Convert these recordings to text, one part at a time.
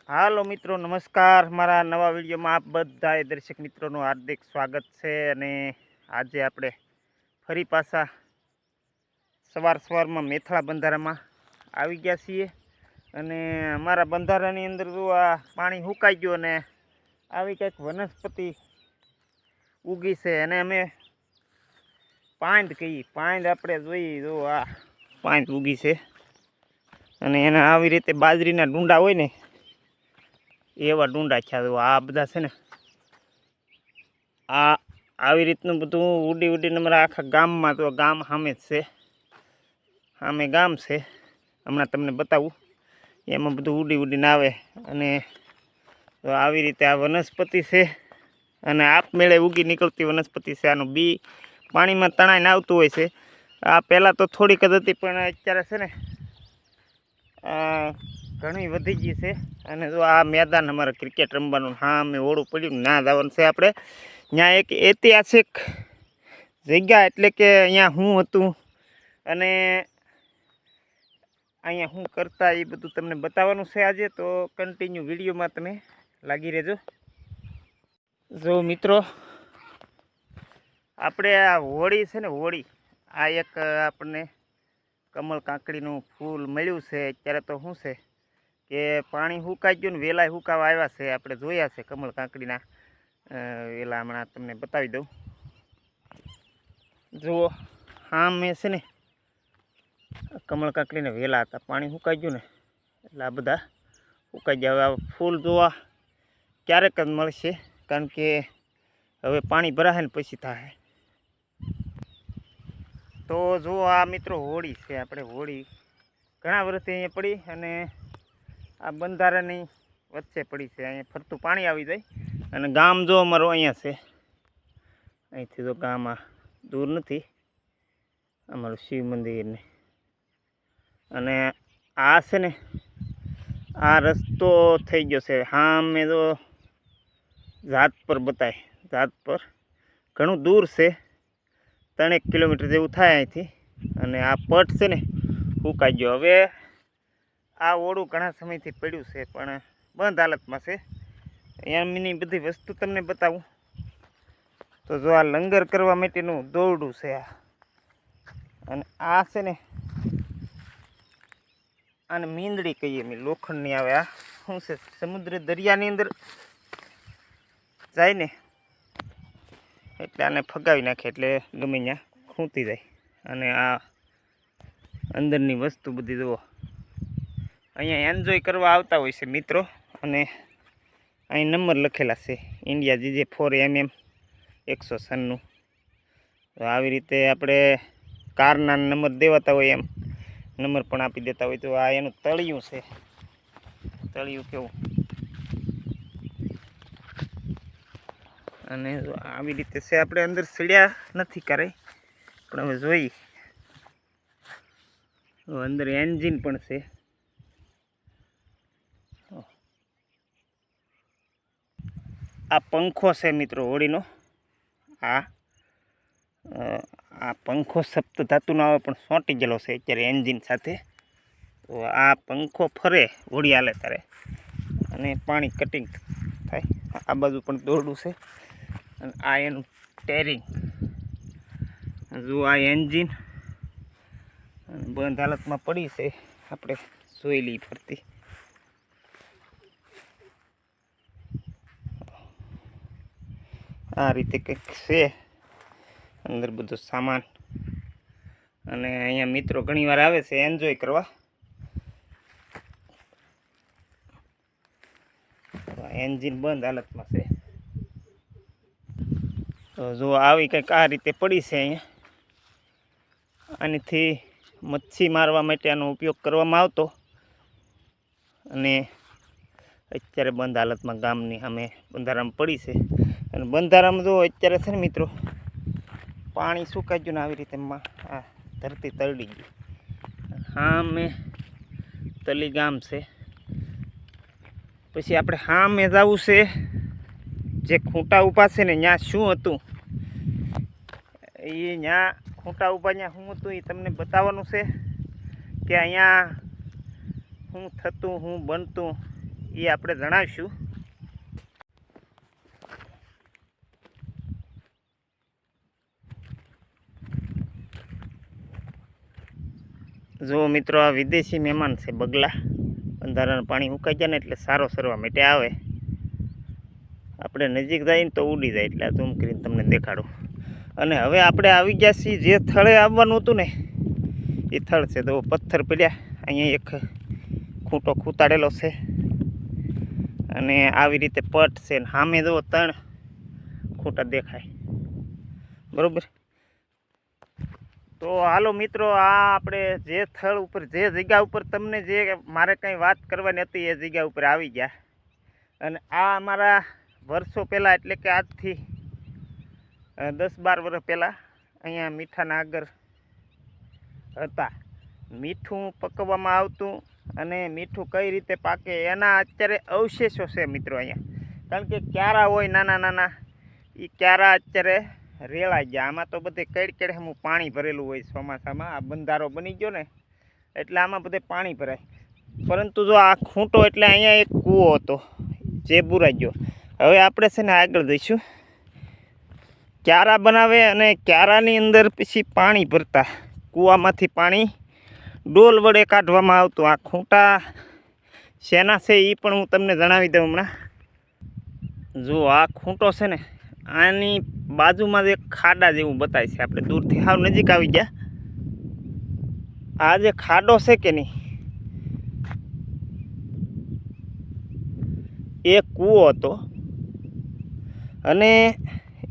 હાલો મિત્રો, નમસ્કાર। મારા નવા વિડીયોમાં આપ બધા દર્શક મિત્રોનું હાર્દિક સ્વાગત છે। અને આજે આપણે ફરી પાછા સવારમાં મેથળા બંધારામાં આવી ગયા છીએ। અને અમારા બંધારાની અંદર જો આ પાણી સુકાઈ ગયું અને આવી કંઈક વનસ્પતિ ઉગી છે, અને અમે પાંદ કહીએ। પાંદ આપણે જોઈએ, જો આ પાંદ ઉગી છે, અને એના આવી રીતે બાજરીના ડુંડા હોય ને એવા ડુંડા થયા। આ બધા છે ને, આ આવી રીતનું બધું ઉડીને અમારા આખા ગામમાં, તો ગામ સામે જ છે, સામે ગામ છે, હમણાં તમને બતાવું। એમાં બધું ઉડીને આવે, અને તો આવી રીતે આ વનસ્પતિ છે, અને આપમેળે ઉગી નીકળતી વનસ્પતિ છે। આનું બી પાણીમાં તણાઈને આવતું હોય છે। આ પહેલાં તો થોડીક જ હતી, પણ અત્યારે છે ને ઘણી વધી ગઈ છે। અને જો આ મેદાન અમારે ક્રિકેટ રમવાનું, હા અમે ઓળું પડ્યું ના જવાનું છે આપણે। ત્યાં એક ઐતિહાસિક જગ્યા, એટલે કે અહીંયા શું હતું અને અહીંયા શું કરતા, એ બધું તમને બતાવવાનું છે આજે। તો કન્ટિન્યુ વિડીયોમાં તમે લાગી રહેજો। જો મિત્રો, આપણે આ હોળી છે ને, હોળી, આ એક આપણને કમળ કાંકડીનું ફૂલ મળ્યું છે। અત્યારે તો શું છે કે પાણી સુકાઈ ગયું ને, વેલાય સુકાવા આવ્યા છે, આપણે જોયા છે કમળ કાંકડીના વેલા। હમણાં તમને બતાવી દઉં, જુઓ, હા મેં છે ને કમળ કાંકડીના વેલા હતા, પાણી સુકાઈ ગયું ને એટલે આ બધા સુકાઈ ગયા। હવે આ ફૂલ જોવા ક્યારેક જ મળશે, કારણ કે હવે પાણી ભરાશે ને પછી થાય। તો જુઓ આ મિત્રો હોળી છે, આપણે હોળી ઘણા વર્ષથી અહીંયા પડી, અને આ બંધારાની વચ્ચે પડી છે। અહીંયા ફરતું પાણી આવી જાય, અને ગામ જો અમારું અહીંયા છે, અહીંથી તો ગામ આ દૂર નથી, અમારું શિવ મંદિરને। અને આ છે ને, આ રસ્તો થઈ ગયો છે, હા મેં તો જાત પર બતાય, જાત પર ઘણું દૂર છે, 3 કિલોમીટર જેવું થાય અહીંથી। અને આ પટ છે ને સુકાઈ ગયો। હવે આ ઓળું ઘણા સમયથી પડ્યું છે, પણ બંધ હાલતમાં છે। એમની બધી વસ્તુ તમને બતાવું તો જો આ લંગર કરવા માટેનું દોરડું છે આ, અને આ છે ને આને મીંદડી કહીએ અમે, લોખંડની આવે। આ શું છે, સમુદ્ર દરિયાની અંદર જાય ને એટલે આને ફગાવી નાખે, એટલે ગમે ત્યાં ખૂંટી જાય। અને આ અંદરની વસ્તુ બધી જુઓ, અહીંયા એન્જોય કરવા આવતા હોય છે મિત્રો। અને અહીં નંબર લખેલા છે, ઇન્ડિયા GJ4MM 196। તો આવી રીતે આપણે કારના નંબર દેવાતા હોય એમ નંબર પણ આપી દેતા હોય। તો આ એનું તળિયું છે, તળિયું કેવું, અને આવી રીતે છે। આપણે અંદર સીડ્યા નથી કરે, પણ હવે જોઈ, અંદર એન્જિન પણ છે। આ પંખો છે મિત્રો હોળીનો, આ પંખો સપ્ત ધાતુનો આવે, પણ સોંટી ગયેલો છે અત્યારે એન્જિન સાથે। તો આ પંખો ફરે હોળી હાલે ત્યારે, અને પાણી કટિંગ થાય। આ બાજુ પણ દોરડું છે, અને આ એનું ટેરિંગ, જો આ એન્જિન બંધ હાલતમાં પડી છે, આપણે જોઈ લઈ ફરતી। આ રીતે કંઈક છે અંદર બધું સામાન, અને અહીંયા મિત્રો ઘણી વાર આવે છે એન્જોય કરવા। એન્જિન બંધ હાલતમાં છે, તો જો આવી કંઈક આ રીતે પડી છે અહીંયા। આનીથી મચ્છી મારવા માટે આનો ઉપયોગ કરવામાં આવતો, અને અત્યારે બંધ હાલતમાં ગામની સામે બંધારામાં પડી છે। અને બંધારામાં જો અત્યારે છે ને મિત્રો, પાણી સુકાઈ ગયું ને આવી રીતે આ ધરતી તરડી ગઈ। હા મેં તલી ગામ છે, પછી આપણે હા મેં જવું છે, જે ખૂંટા ઊભા છે ને ત્યાં શું હતું, એ ત્યાં ખૂંટા ઊભા ત્યાં શું હતું એ તમને બતાવવાનું છે, કે અહીંયા શું થતું, શું બનતું એ આપણે જણાવીશું. જો મિત્રો, આ વિદેશી મહેમાન છે બગલા. બંધારાનું પાણી મુકાઈ જાય ને એટલે સારો સરવા માટે આવે. આપણે નજીક જઈને તો ઉડી જાય, એટલે ઝૂમ કરીને તમને દેખાડું. અને હવે આપણે આવી ગયા છીએ જે સ્થળે આવવાનું હતું ને એ સ્થળ છે. તો પથ્થર પડ્યા, અહીંયા એક ખૂંટો ખૂતાડેલો છે અને આવી રીતે પટ છે ને સામે જુઓ 3 ખૂંટા દેખાય, બરાબર. તો હાલો મિત્રો, આ આપણે જે સ્થળ ઉપર, જે જગ્યા ઉપર તમને જે મારે કંઈ વાત કરવાની હતી એ જગ્યા ઉપર આવી ગયા. અને આ અમારા વર્ષો પહેલાં, એટલે કે આજથી 10-12 વર્ષ પહેલાં અહીંયા મીઠાના આગળ હતા. મીઠું પકવવામાં આવતું અને મીઠું કઈ રીતે પાકે એના અત્યારે અવશેષો છે મિત્રો અહીંયા. કારણ કે ક્યારા હોય નાના નાના, એ ક્યારા અત્યારે રેળાઈ ગયા. આમાં તો બધે કેડ હું પાણી ભરેલું હોય ચોમાસામાં. આ બંધારો બની ગયો ને એટલે આમાં બધે પાણી ભરાય. પરંતુ જો આ ખૂંટો એટલે અહીંયા એક કૂવો હતો જે બુરાઈ ગયો. હવે આપણે છે ને આગળ જઈશું. ક્યારા બનાવે અને ક્યારાની અંદર પછી પાણી ભરતા. કૂવામાંથી પાણી ડોલ વડે કાઢવામાં આવતું. આ ખૂંટા શેના છે એ પણ હું તમને જણાવી દઉં હમણાં. જો આ ખૂંટો છે ને, આની બાજુમાં એક ખાડા જેવું બતાય છે. આપણે દૂરથી હાવ નજીક આવી ગયા. આ જે ખાડો છે કે નહીં, એ કૂવો હતો. અને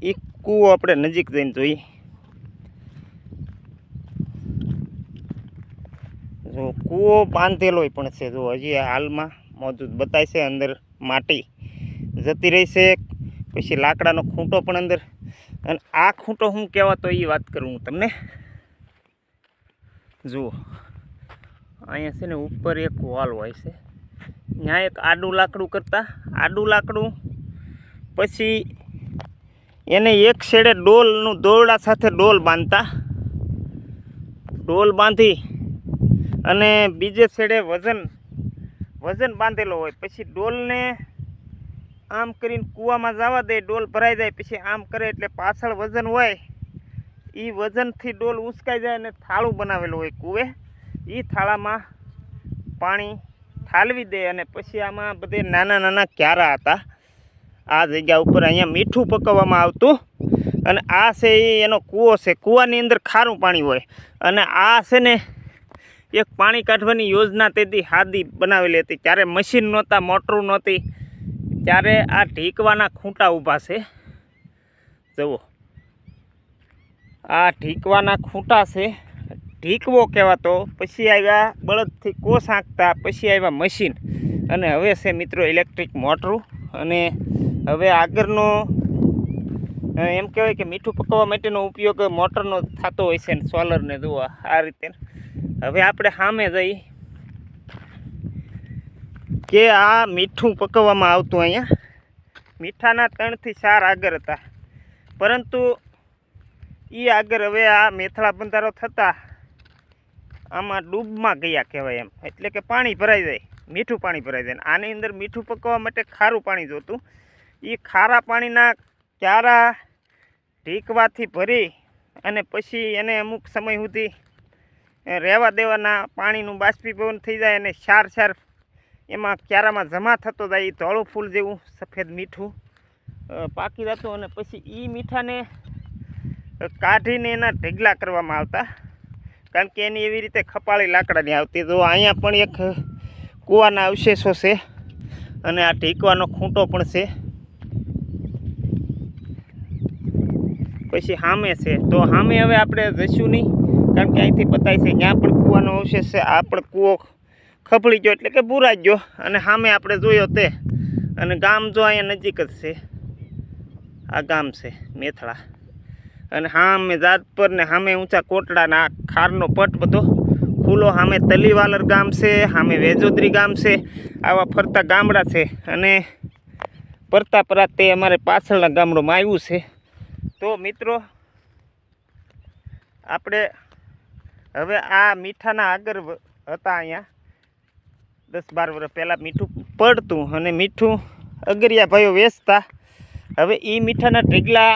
એ કૂવો આપણે નજીક જઈને જોઈએ. જો કૂવો બાંધેલો પણ છે. જો હજી હાલમાં મોજૂદ બતાય છે. અંદર માટી જતી રહી છે, પછી લાકડાનો ખૂંટો પણ અંદર. અને આ ખૂંટો હું કહેવાતો એ વાત કરું હું તમને. જુઓ, અહીંયા છે ને ઉપર એક વોલ હોય છે. ત્યાં એક આડું લાકડું કરતા. આડું લાકડું પછી એને એક છેડે ડોલનું દોરડા સાથે ડોલ બાંધતા. ડોલ બાંધી અને બીજે છેડે વજન બાંધેલો હોય. પછી ડોલને આમ કરીને કૂવામાં જવા દે, ડોલ ભરાઈ જાય. પછી આમ કરે એટલે પાછળ વજન હોય, એ વજનથી ડોલ ઉંચકાઈ જાય અને થાળું બનાવેલું હોય કૂવે. એ થાળામાં પાણી ઠાલવી દે. અને પછી આમાં બધે નાના નાના ક્યારા હતા. આ જગ્યા ઉપર અહીંયા મીઠું પકવવામાં આવતું. અને આ છે એ એનો કૂવો છે. કૂવાની અંદર ખારું પાણી હોય. અને આ છે ને એક પાણી કાઢવાની યોજના તેથી હાદી બનાવેલી હતી. ત્યારે મશીન નહોતા, મોટરું નહોતી. ત્યારે આ ઢીકવાના ખૂંટા ઊભા છે. જુઓ, આ ઢીકવાના ખૂંટા છે. ઢીકવો કહેવાતો. પછી આવ્યા બળદથી કોસ હાંકતા. પછી આવ્યા મશીન. અને હવે છે મિત્રો ઇલેક્ટ્રિક મોટરું. અને હવે આગળનો એમ કહેવાય કે મીઠું પકવવા માટેનો ઉપયોગ મોટરનો થતો હોય છે. ને સોલરને જુઓ આ રીતે. હવે આપણે સામે જઈ કે આ મીઠું પકવવામાં આવતું. અહીંયા મીઠાના 3 થી 4 આગળ હતા. પરંતુ એ આગળ હવે આ મેથળા બંધારો થતા આમાં ડૂબમાં ગયા કહેવાય એમ. એટલે કે પાણી ભરાઈ જાય, મીઠું પાણી ભરાઈ જાય. આની અંદર મીઠું પકવવા માટે ખારું પાણી જોતું. એ ખારા પાણીના ક્યારા ઢીકવાથી ભરી અને પછી એને અમુક સમય સુધી રહેવા દેવાના. પાણીનું બાષ્પીભવન થઈ જાય અને ક્ષાર એમાં ક્યારામાં જમા થતો જાય. એ ધોળું ફૂલ જેવું સફેદ મીઠું પાકી જતું. અને પછી એ મીઠાને કાઢીને એના ઢગલા કરવામાં આવતા. કારણ કે એની એવી રીતે ખપાળી લાકડાની આવતી. તો અહીંયા પણ એક કૂવાના અવશેષો છે. અને આ ઢીકવાનો ખૂંટો પણ છે. પછી સામે છે. તો સામે હવે આપણે જઈશું નહીં, કારણ કે અહીંથી બતાય છે ત્યાં પણ કૂવાનો અવશેષ છે. આ પણ કૂવો ખપડી ગયો એટલે કે બુરાઈ ગયો. અને સામે આપણે જોયો તે. અને ગામ જો અહીંયા નજીક જ છે. આ ગામ છે મેથળા. અને સામે જાતપર ને સામે ઊંચા કોટડાના ખારનો પટ બધો ખુલ્લો. સામે તલીવાલર ગામ છે, સામે વેજોદરી ગામ છે. આવા ફરતા ગામડા છે. અને પરતાપરા તે અમારે પાછળના ગામડામાં આવ્યું છે. તો મિત્રો આપણે હવે આ મીઠાના આગળ હતા. અહીંયા 10-12 વર્ષ પહેલાં મીઠું પડતું અને મીઠું અગરિયા ભાઈઓ વેચતા. હવે એ મીઠાના ઢગલા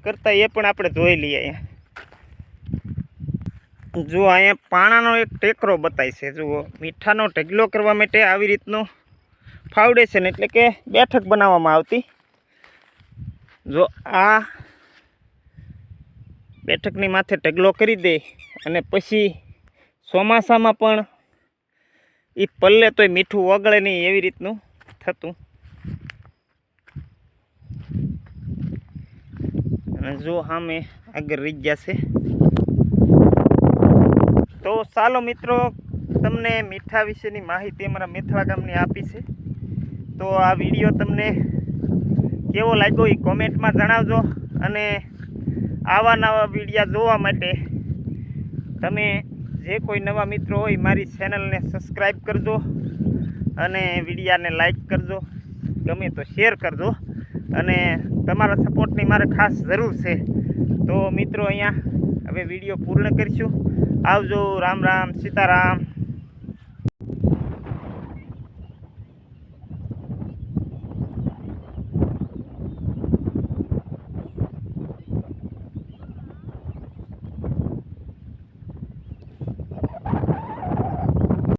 કરતાં એ પણ આપણે જોઈ લઈએ. અહીંયા જો અહીંયા પાણાનો એક ટેકરો બતાય છે. જુઓ, મીઠાનો ઢગલો કરવા માટે આવી રીતનું ફાઉન્ડેશન એટલે કે બેઠક બનાવવામાં આવતી. જો આ બેઠકની માથે ઢગલો કરી દે અને પછી ચોમાસામાં પણ એ પલ્લે તોય મીઠું ઓગળે નહીં એવી રીતનું થતું. અને જો સામે આગળ રહી ગયા છે. તો ચાલો મિત્રો, તમને મીઠા વિશેની માહિતી અમારા મેથળા ગામની આપી છે. તો આ વિડીયો તમને કેવો લાગ્યો એ કોમેન્ટમાં જણાવજો. અને આવા નવા વિડીયા જોવા માટે તમે જે કોઈ નવા મિત્રો હોય મારી ચેનલને સબસ્ક્રાઈબ કરજો અને વિડીયાને લાઈક કરજો, ગમે તો શેર કરજો. અને તમારા સપોર્ટની મારે ખાસ જરૂર છે. તો મિત્રો, અહીંયા હવે વિડીયો પૂર્ણ કરીશું. આવજો. રામ રામ, સીતારામ.